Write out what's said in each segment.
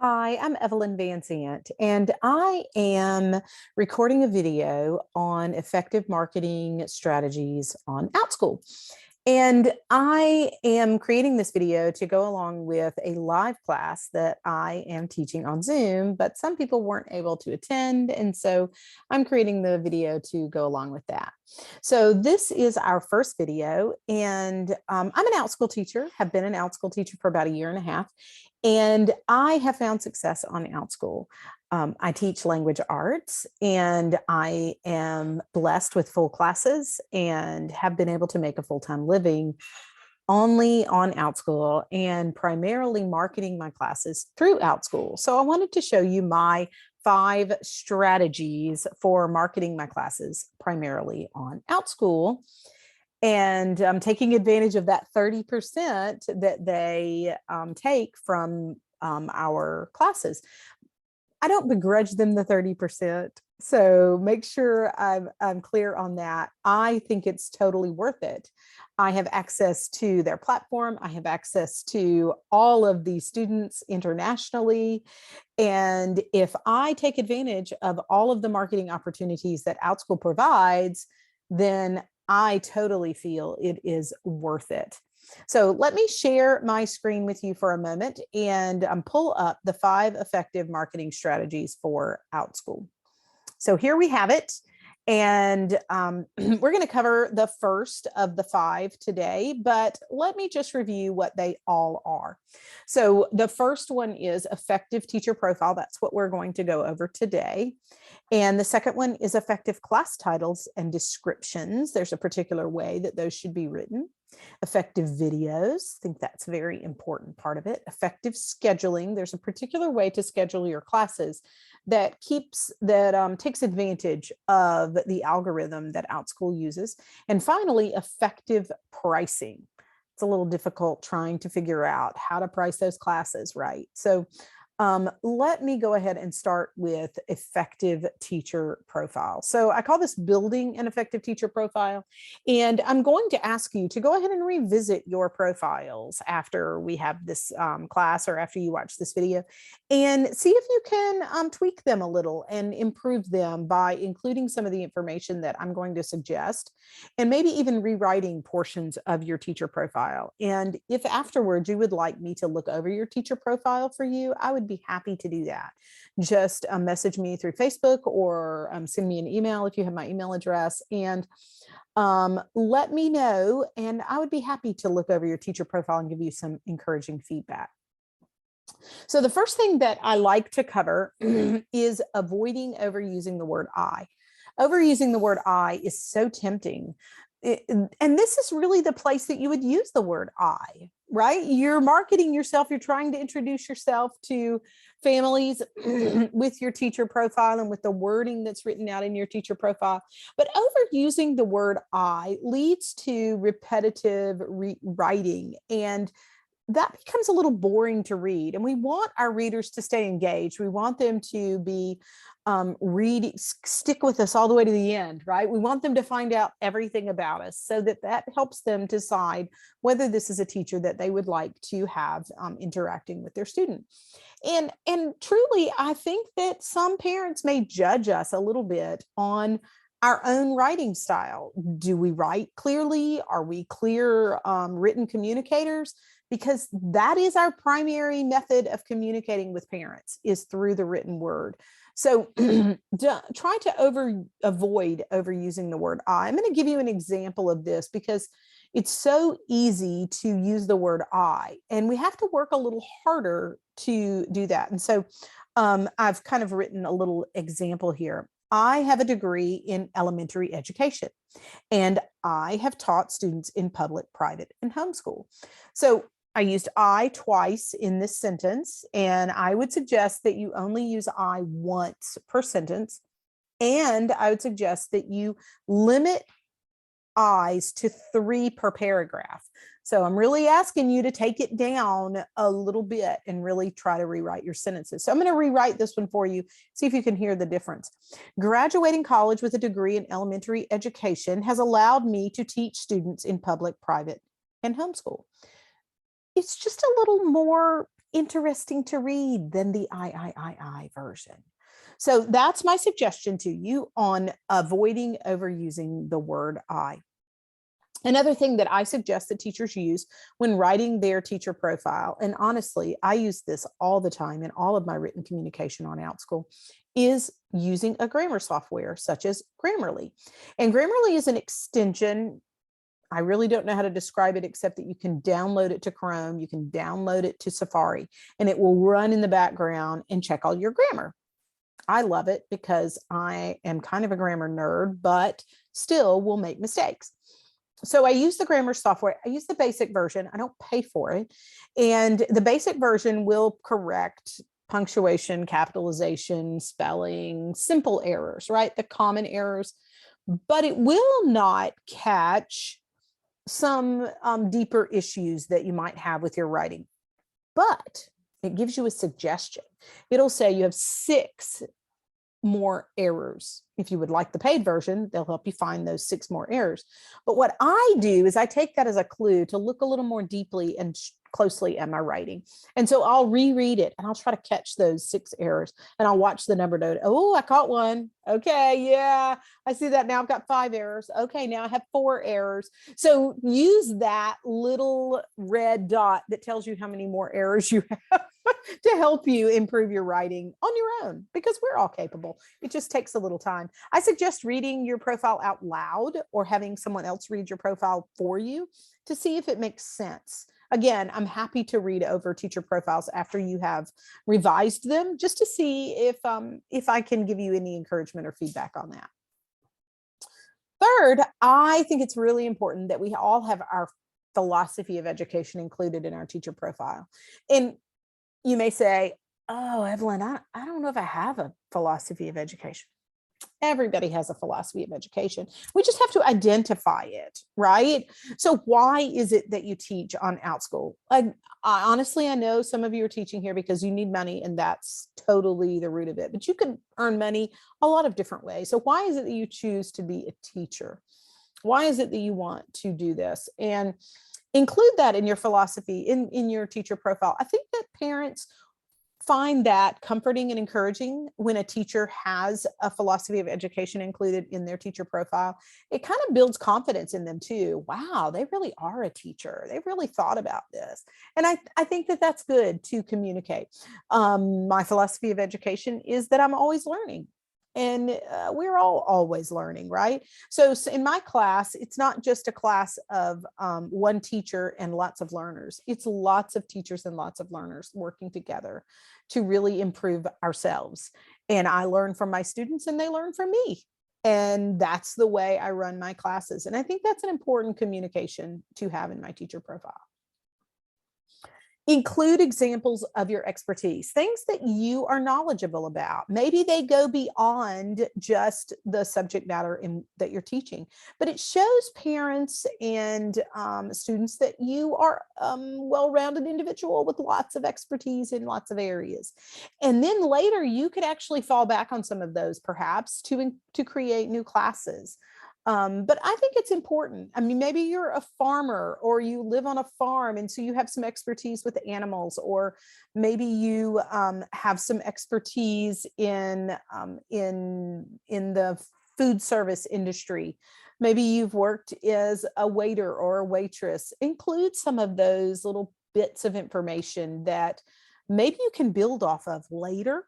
Hi, I'm Evelyn Van Zant, and I am recording a video on effective marketing strategies on Outschool. And I am creating this video to go along with a live class that I am teaching on Zoom, but some people weren't able to attend. And so I'm creating the video to go along with that. So this is our first video, and I'm an Outschool teacher, have been an Outschool teacher for about a year and a half, and I have found success on Outschool. I teach language arts, and I am blessed with full classes and have been able to make a full-time living only on Outschool and primarily marketing my classes through Outschool. So I wanted to show you my 5 strategies for marketing my classes primarily on Outschool. And I'm taking advantage of that 30% that they take from our classes. I don't begrudge them the 30%. So make sure I'm clear on that. I think it's totally worth it. I have access to their platform. I have access to all of the students internationally. And if I take advantage of all of the marketing opportunities that Outschool provides, then I totally feel it is worth it. So let me share my screen with you for a moment and pull up the 5 effective marketing strategies for Outschool. So here we have it. And we're going to cover the first of the 5 today, but let me just review what they all are. So the first one is effective teacher profile. That's what we're going to go over today. And the second one is effective class titles and descriptions. There's a particular way that those should be written. Effective videos, I think that's a very important part of it. Effective scheduling, there's a particular way to schedule your classes that takes advantage of the algorithm that Outschool uses. And finally, effective pricing. It's a little difficult trying to figure out how to price those classes right. So let me go ahead and start with effective teacher profile. So I call this building an effective teacher profile. And I'm going to ask you to go ahead and revisit your profiles after we have this class or after you watch this video and see if you can tweak them a little and improve them by including some of the information that I'm going to suggest and maybe even rewriting portions of your teacher profile. And if afterwards you would like me to look over your teacher profile for you, I would be happy to do that. Just message me through Facebook or send me an email if you have my email address and let me know. And I would be happy to look over your teacher profile and give you some encouraging feedback. So the first thing that I like to cover is avoiding overusing the word I. Overusing the word I is so tempting. And this is really the place that you would use the word I, right? You're marketing yourself. You're trying to introduce yourself to families with your teacher profile and with the wording that's written out in your teacher profile. But overusing the word I leads to repetitive writing, and that becomes a little boring to read. And we want our readers to stay engaged. We want them to be stick with us all the way to the end, right? We want them to find out everything about us so that helps them decide whether this is a teacher that they would like to have interacting with their student. And truly, I think that some parents may judge us a little bit on our own writing style. Do we write clearly? Are we clear written communicators? Because that is our primary method of communicating with parents, is through the written word. So try to avoid overusing the word I. I'm going to give you an example of this because it's so easy to use the word I, and we have to work a little harder to do that. And so I've kind of written a little example here. I have a degree in elementary education, and I have taught students in public, private, and homeschool. So I used I twice in this sentence, and I would suggest that you only use I once per sentence. And I would suggest that you limit I's to 3 per paragraph. So I'm really asking you to take it down a little bit and really try to rewrite your sentences. So I'm going to rewrite this one for you, see if you can hear the difference. Graduating college with a degree in elementary education has allowed me to teach students in public, private, and homeschool. It's just a little more interesting to read than the I version. So that's my suggestion to you on avoiding overusing the word I. Another thing that I suggest that teachers use when writing their teacher profile, and honestly, I use this all the time in all of my written communication on Outschool, is using a grammar software such as Grammarly. And Grammarly is an extension. I really don't know how to describe it except that you can download it to Chrome, you can download it to Safari, and it will run in the background and check all your grammar. I love it because I am kind of a grammar nerd, but still will make mistakes. So I use the grammar software. I use the basic version. I don't pay for it. And the basic version will correct punctuation, capitalization, spelling, simple errors, right? The common errors, but it will not catch some deeper issues that you might have with your writing. But it gives you a suggestion. It'll say you have 6 more errors. If you would like the paid version, they'll help you find those 6 more errors. But what I do is I take that as a clue to look a little more deeply and closely at my writing. And so I'll reread it and I'll try to catch those 6 errors and I'll watch the number note. Oh, I caught one. Okay. Yeah. I see that now. I've got 5 errors. Okay. Now I have 4 errors. So use that little red dot that tells you how many more errors you have to help you improve your writing on your own, because we're all capable. It just takes a little time. I suggest reading your profile out loud or having someone else read your profile for you to see if it makes sense. Again, I'm happy to read over teacher profiles after you have revised them, just to see if I can give you any encouragement or feedback on that. Third, I think it's really important that we all have our philosophy of education included in our teacher profile. And you may say, oh, Evelyn, I don't know if I have a philosophy of education. Everybody has a philosophy of education. We just have to identify it, right? So why is it that you teach on Outschool? Honestly, I know some of you are teaching here because you need money, and that's totally the root of it. But you can earn money a lot of different ways. So why is it that you choose to be a teacher? Why is it that you want to do this? And include that in your philosophy, in your teacher profile. I think that parents find that comforting and encouraging when a teacher has a philosophy of education included in their teacher profile. It kind of builds confidence in them too. Wow, they really are a teacher. They really thought about this. And I think that that's good to communicate. My philosophy of education is that I'm always learning. And we're all always learning, right? So in my class, it's not just a class of one teacher and lots of learners. It's lots of teachers and lots of learners working together to really improve ourselves. And I learn from my students and they learn from me. And that's the way I run my classes. And I think that's an important communication to have in my teacher profile. Include examples of your expertise, things that you are knowledgeable about. Maybe they go beyond just the subject matter that you're teaching, but it shows parents and students that you are a well-rounded individual with lots of expertise in lots of areas. And then later you could actually fall back on some of those perhaps to create new classes. But I think it's important. I mean, maybe you're a farmer or you live on a farm, and so you have some expertise with animals, or maybe you have some expertise in the food service industry. Maybe you've worked as a waiter or a waitress. Include some of those little bits of information that maybe you can build off of later,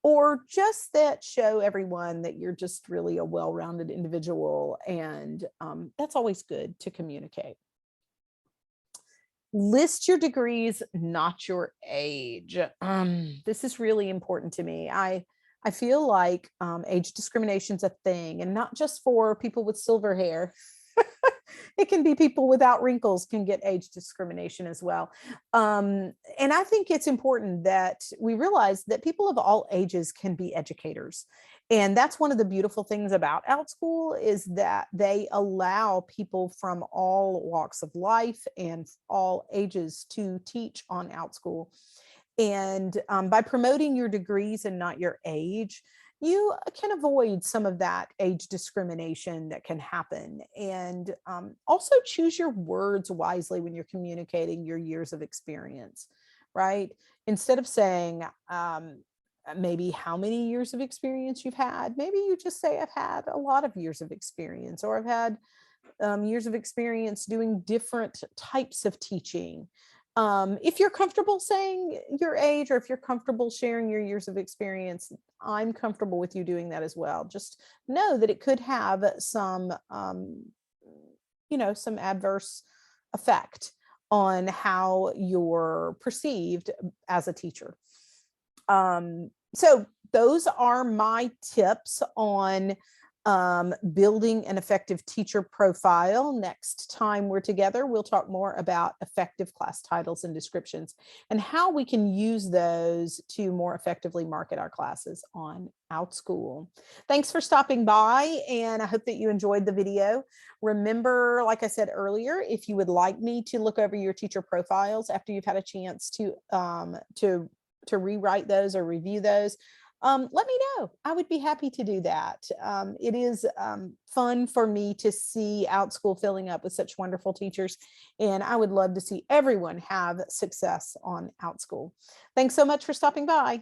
or just that show everyone that you're just really a well-rounded individual. And that's always good to communicate. List your degrees, not your age. This is really important to me. I feel like age discrimination is a thing, and not just for people with silver hair. It can be people without wrinkles can get age discrimination as well. And I think it's important that we realize that people of all ages can be educators. And that's one of the beautiful things about Outschool, is that they allow people from all walks of life and all ages to teach on Outschool. And by promoting your degrees and not your age, you can avoid some of that age discrimination that can happen. And also choose your words wisely when you're communicating your years of experience. right? Instead of saying maybe how many years of experience you've had, maybe you just say, I've had a lot of years of experience, or I've had years of experience doing different types of teaching. If you're comfortable saying your age, or if you're comfortable sharing your years of experience, I'm comfortable with you doing that as well. Just know that it could have some, some adverse effect on how you're perceived as a teacher. So those are my tips on building an effective teacher profile. Next time we're together, we'll talk more about effective class titles and descriptions and how we can use those to more effectively market our classes on Outschool. Thanks for stopping by, and I hope that you enjoyed the video. Remember, like I said earlier, if you would like me to look over your teacher profiles after you've had a chance to rewrite those or review those, let me know. I would be happy to do that. It is fun for me to see Outschool filling up with such wonderful teachers, and I would love to see everyone have success on Outschool. Thanks so much for stopping by.